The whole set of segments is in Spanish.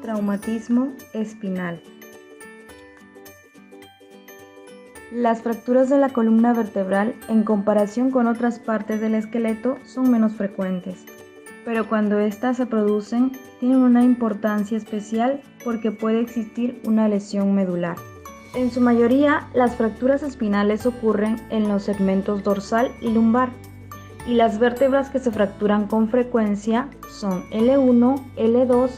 Traumatismo espinal. Las fracturas de la columna vertebral en comparación con otras partes del esqueleto son menos frecuentes, pero cuando éstas se producen tienen una importancia especial porque puede existir una lesión medular. En su mayoría, las fracturas espinales ocurren en los segmentos dorsal y lumbar, y las vértebras que se fracturan con frecuencia son L1, L2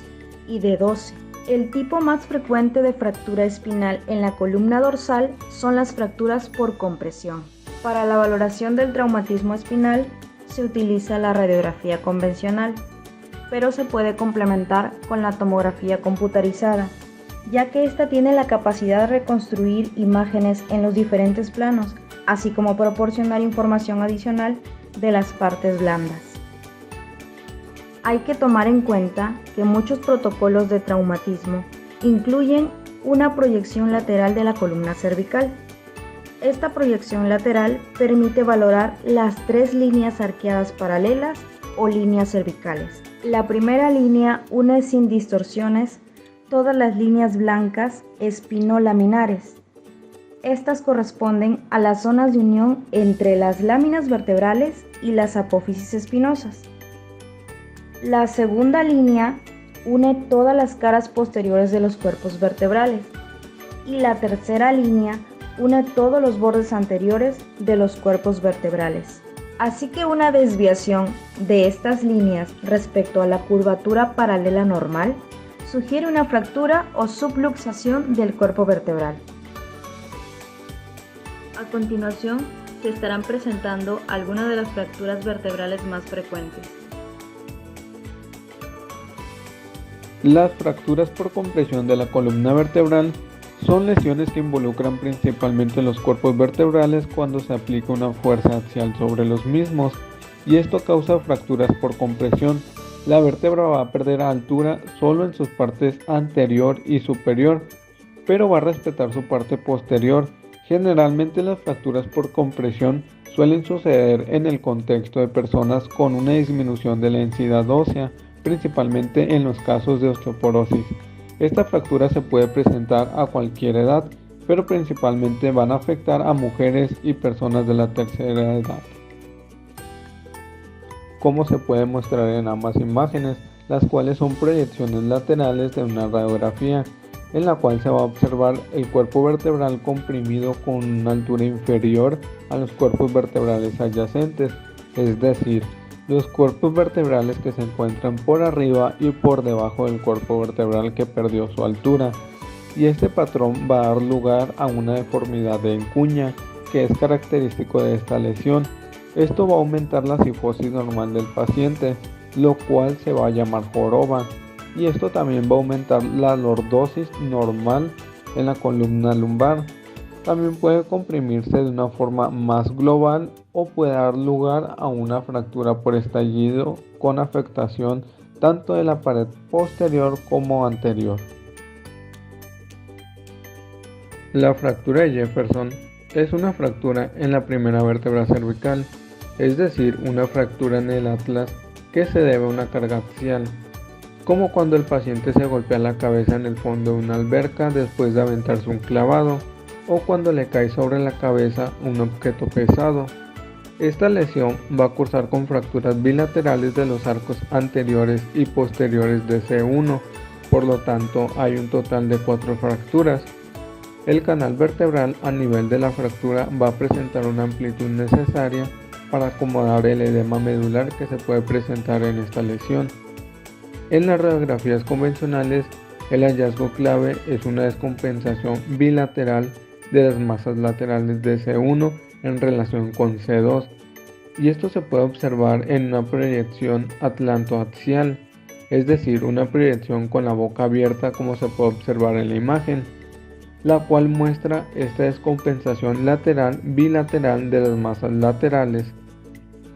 y D12. El tipo más frecuente de fractura espinal en la columna dorsal son las fracturas por compresión. Para la valoración del traumatismo espinal se utiliza la radiografía convencional, pero se puede complementar con la tomografía computarizada, ya que esta tiene la capacidad de reconstruir imágenes en los diferentes planos, así como proporcionar información adicional de las partes blandas. Hay que tomar en cuenta que muchos protocolos de traumatismo incluyen una proyección lateral de la columna cervical. Esta proyección lateral permite valorar las tres líneas arqueadas paralelas o líneas cervicales. La primera línea une sin distorsiones todas las líneas blancas espinolaminares. Estas corresponden a las zonas de unión entre las láminas vertebrales y las apófisis espinosas. La segunda línea une todas las caras posteriores de los cuerpos vertebrales y la tercera línea une todos los bordes anteriores de los cuerpos vertebrales. Así que una desviación de estas líneas respecto a la curvatura paralela normal sugiere una fractura o subluxación del cuerpo vertebral. A continuación, se estarán presentando algunas de las fracturas vertebrales más frecuentes. Las fracturas por compresión de la columna vertebral son lesiones que involucran principalmente los cuerpos vertebrales cuando se aplica una fuerza axial sobre los mismos, y esto causa fracturas por compresión. La vértebra va a perder altura solo en sus partes anterior y superior, pero va a respetar su parte posterior. Generalmente las fracturas por compresión suelen suceder en el contexto de personas con una disminución de la densidad ósea, principalmente en los casos de osteoporosis. Esta fractura se puede presentar a cualquier edad, pero principalmente van a afectar a mujeres y personas de la tercera edad. Como se puede mostrar en ambas imágenes, las cuales son proyecciones laterales de una radiografía, en la cual se va a observar el cuerpo vertebral comprimido con una altura inferior a los cuerpos vertebrales adyacentes, es decir, los cuerpos vertebrales que se encuentran por arriba y por debajo del cuerpo vertebral que perdió su altura, y este patrón va a dar lugar a una deformidad de encuña que es característico de esta lesión. Esto va a aumentar la cifosis normal del paciente, lo cual se va a llamar joroba, y esto también va a aumentar la lordosis normal en la columna lumbar. También puede comprimirse de una forma más global o puede dar lugar a una fractura por estallido con afectación tanto de la pared posterior como anterior. La fractura de Jefferson es una fractura en la primera vértebra cervical, es decir, una fractura en el atlas que se debe a una carga axial, como cuando el paciente se golpea la cabeza en el fondo de una alberca después de aventarse un clavado, o cuando le cae sobre la cabeza un objeto pesado. Esta lesión va a cursar con fracturas bilaterales de los arcos anteriores y posteriores de C1, por lo tanto hay un total de 4 fracturas. El canal vertebral a nivel de la fractura va a presentar una amplitud necesaria para acomodar el edema medular que se puede presentar en esta lesión. En las radiografías convencionales, el hallazgo clave es una descompensación bilateral de las masas laterales de C1 en relación con C2, y esto se puede observar en una proyección atlantoaxial, es decir, una proyección con la boca abierta como se puede observar en la imagen, la cual muestra esta descompensación lateral bilateral de las masas laterales,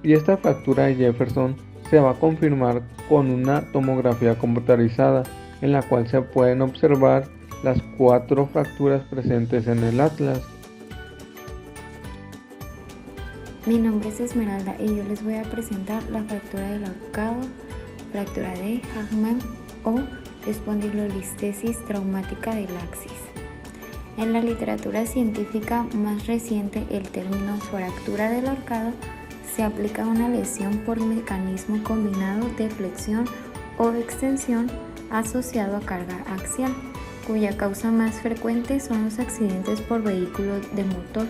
y esta fractura de Jefferson se va a confirmar con una tomografía computarizada en la cual se pueden observar las 4 fracturas presentes en el atlas. Mi nombre es Esmeralda y yo les voy a presentar la fractura del ahorcado, fractura de Hagman o espondilolistesis traumática del axis. En la literatura científica más reciente, el término fractura del ahorcado se aplica a una lesión por mecanismo combinado de flexión o extensión asociado a carga axial, cuya causa más frecuente son los accidentes por vehículo de motor,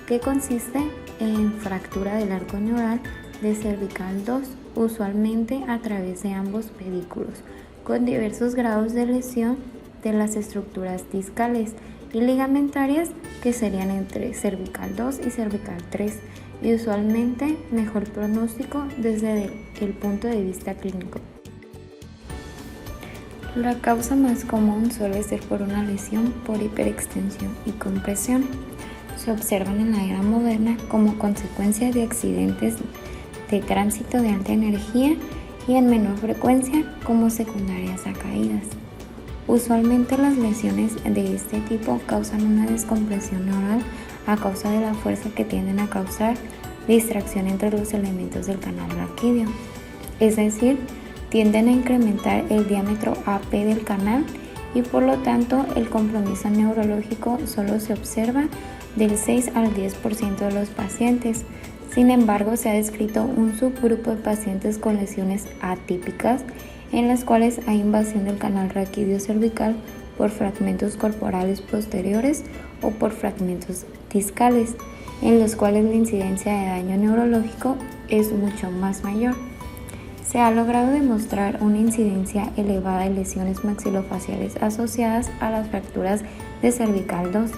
que consiste en fractura del arco neural de cervical 2, usualmente a través de ambos pedículos, con diversos grados de lesión de las estructuras discales y ligamentarias que serían entre cervical 2 y cervical 3, y usualmente mejor pronóstico desde el punto de vista clínico. La causa más común suele ser por una lesión por hiperextensión y compresión. Se observan en la era moderna como consecuencia de accidentes de tránsito de alta energía y en menor frecuencia como secundarias a caídas. Usualmente las lesiones de este tipo causan una descompresión neural a causa de la fuerza que tienden a causar distracción entre los elementos del canal raquídeo, es decir, tienden a incrementar el diámetro AP del canal y por lo tanto el compromiso neurológico solo se observa del 6 al 10% de los pacientes. Sin embargo, se ha descrito un subgrupo de pacientes con lesiones atípicas en las cuales hay invasión del canal raquídeo cervical por fragmentos corporales posteriores o por fragmentos discales, en los cuales la incidencia de daño neurológico es mucho más mayor. Se ha logrado demostrar una incidencia elevada de lesiones maxilofaciales asociadas a las fracturas de cervical 2,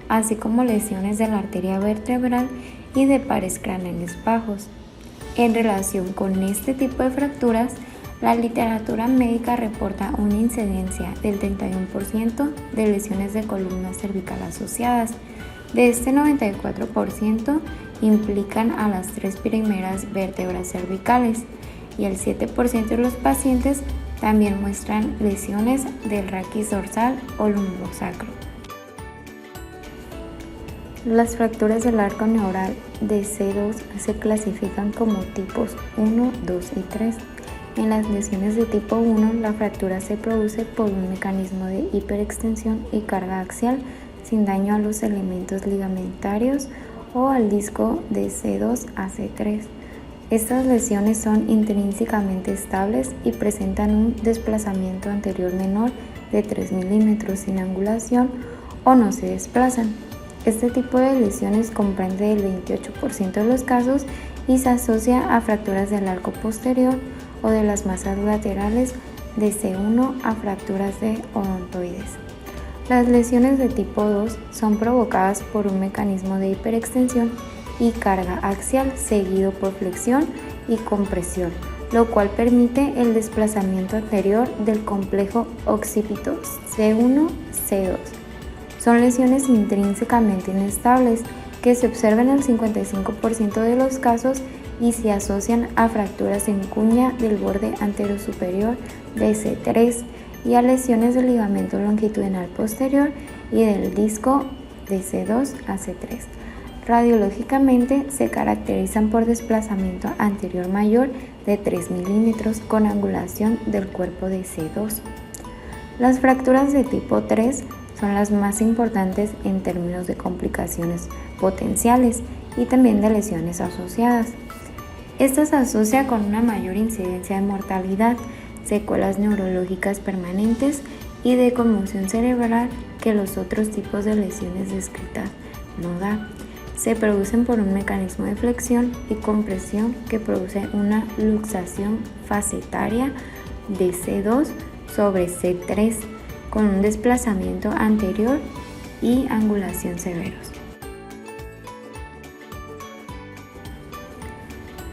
así como lesiones de la arteria vertebral y de pares craneales bajos. En relación con este tipo de fracturas, la literatura médica reporta una incidencia del 31% de lesiones de columna cervical asociadas. De este 94% implican a las 3 primeras vértebras cervicales y el 7% de los pacientes también muestran lesiones del raquis dorsal o lumbosacro. Las fracturas del arco neural de C2 se clasifican como tipos 1, 2 y 3. En las lesiones de tipo 1, la fractura se produce por un mecanismo de hiperextensión y carga axial sin daño a los elementos ligamentarios o al disco de C2 a C3. Estas lesiones son intrínsecamente estables y presentan un desplazamiento anterior menor de 3 milímetros sin angulación o no se desplazan. Este tipo de lesiones comprende el 28% de los casos y se asocia a fracturas del arco posterior o de las masas laterales de C1 a fracturas de odontoides. Las lesiones de tipo 2 son provocadas por un mecanismo de hiperextensión y carga axial seguido por flexión y compresión, lo cual permite el desplazamiento anterior del complejo occipito C1-C2. Son lesiones intrínsecamente inestables que se observan en el 55% de los casos y se asocian a fracturas en cuña del borde anterosuperior de C3 y a lesiones del ligamento longitudinal posterior y del disco de C2 a C3. Radiológicamente se caracterizan por desplazamiento anterior mayor de 3 milímetros con angulación del cuerpo de C2. Las fracturas de tipo 3 son las más importantes en términos de complicaciones potenciales y también de lesiones asociadas. Esta se asocia con una mayor incidencia de mortalidad, secuelas neurológicas permanentes y de conmoción cerebral que los otros tipos de lesiones descritas no da. Se producen por un mecanismo de flexión y compresión que produce una luxación facetaria de C2 sobre C3 con un desplazamiento anterior y angulación severos.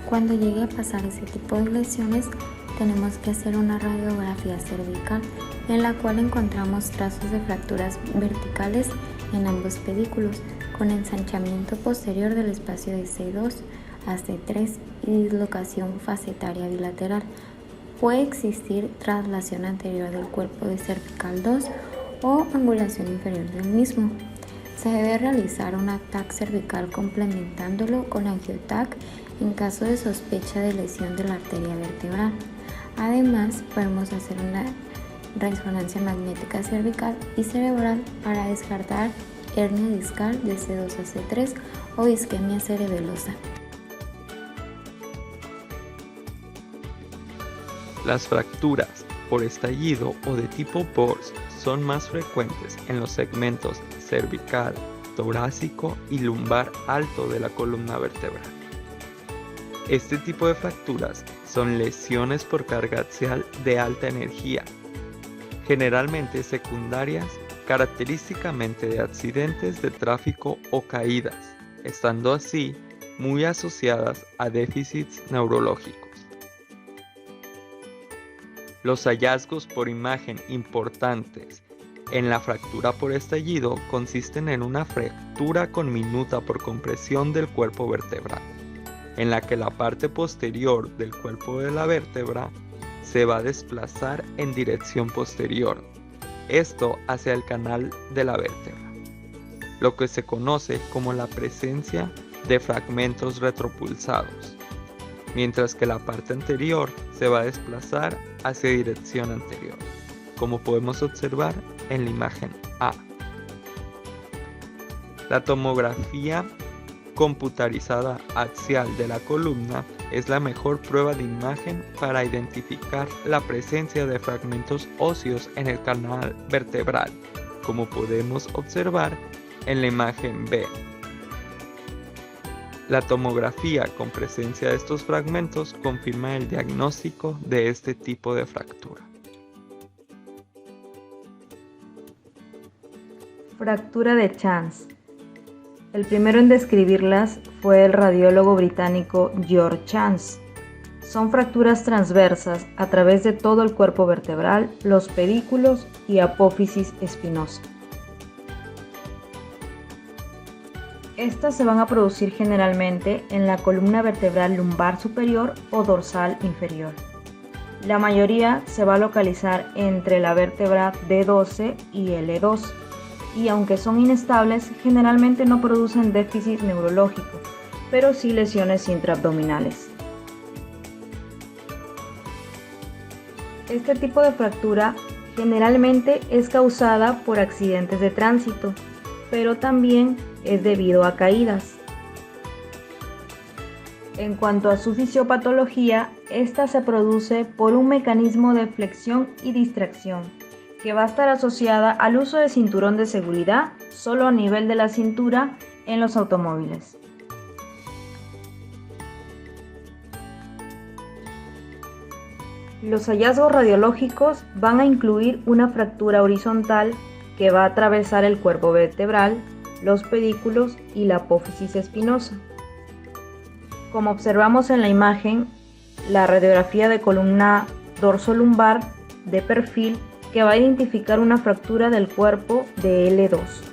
Cuando llegue a pasar ese tipo de lesiones, tenemos que hacer una radiografía cervical en la cual encontramos trazos de fracturas verticales en ambos pedículos, con ensanchamiento posterior del espacio de C2 a C3 y dislocación facetaria bilateral. Puede existir traslación anterior del cuerpo de cervical 2 o angulación inferior del mismo. Se debe realizar una TAC cervical complementándolo con angio-TAC en caso de sospecha de lesión de la arteria vertebral. Además, podemos hacer una resonancia magnética cervical y cerebral para descartar hernia discal de C2 a C3 o isquemia cerebelosa. Las fracturas por estallido o de tipo BORS son más frecuentes en los segmentos cervical, torácico y lumbar alto de la columna vertebral. Este tipo de fracturas son lesiones por carga axial de alta energía, generalmente secundarias, característicamente de accidentes de tráfico o caídas, estando así muy asociadas a déficits neurológicos. Los hallazgos por imagen importantes en la fractura por estallido consisten en una fractura con minuta por compresión del cuerpo vertebral, en la que la parte posterior del cuerpo de la vértebra se va a desplazar en dirección posterior, esto hacia el canal de la vértebra, lo que se conoce como la presencia de fragmentos retropulsados, mientras que la parte anterior se va a desplazar hacia dirección anterior, como podemos observar en la imagen A. La tomografía computarizada axial de la columna es la mejor prueba de imagen para identificar la presencia de fragmentos óseos en el canal vertebral, como podemos observar en la imagen B. La tomografía con presencia de estos fragmentos confirma el diagnóstico de este tipo de fractura. Fractura de Chance. El primero en describirlas fue el radiólogo británico George Chance. Son fracturas transversas a través de todo el cuerpo vertebral, los pedículos y apófisis espinosa. Estas se van a producir generalmente en la columna vertebral lumbar superior o dorsal inferior. La mayoría se va a localizar entre la vértebra D12 y L2, y aunque son inestables, generalmente no producen déficit neurológico, pero sí lesiones intraabdominales. Este tipo de fractura generalmente es causada por accidentes de tránsito, pero también es debido a caídas. En cuanto a su fisiopatología, esta se produce por un mecanismo de flexión y distracción, que va a estar asociada al uso de cinturón de seguridad solo a nivel de la cintura en los automóviles. Los hallazgos radiológicos van a incluir una fractura horizontal que va a atravesar el cuerpo vertebral, los pedículos y la apófisis espinosa. Como observamos en la imagen, la radiografía de columna dorsolumbar de perfil que va a identificar una fractura del cuerpo de L2.